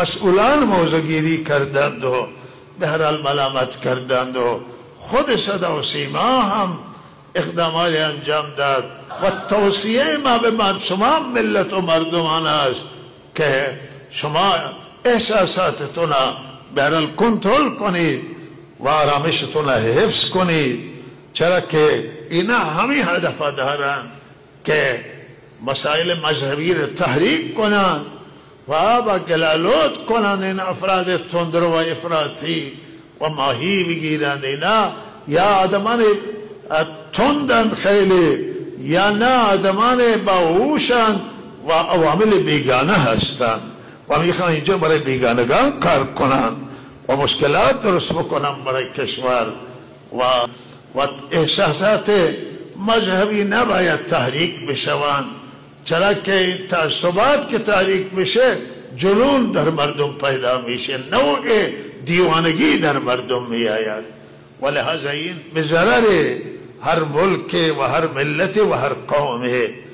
مسئولان موضوعگیری کردند و بهرحال ملامت کردند و خود صدا و سیما هم اقدامات انجام داد و توصیه ما به شما ملت و مردمان است که شما احساساتتون بهرحال کنترل کنید و آرامشتون حفظ کنید، چرا که اینا همین هدف دارند که مسائل مذهبی رو تحریک کنند و با گلالوت کنند این افراد تندرو و افراطی و ماهی بگیرند. اینا یا آدمان تندند خیلی یا نه آدمان باهوشند و عوامل بیگانه هستند و میخوان اینجا برای بیگانگان کار کنند و مشکلات درست بکنند برای کشور و احساسات مذهبی نباید تحریک بشوند، چرا که تعصبات که تحریک بشه جنون در مردم پیدا میشه، نوع دیوانگی در مردم میآید و لحاظا این به ضرر هر ملک و هر ملت و هر قوم ہے.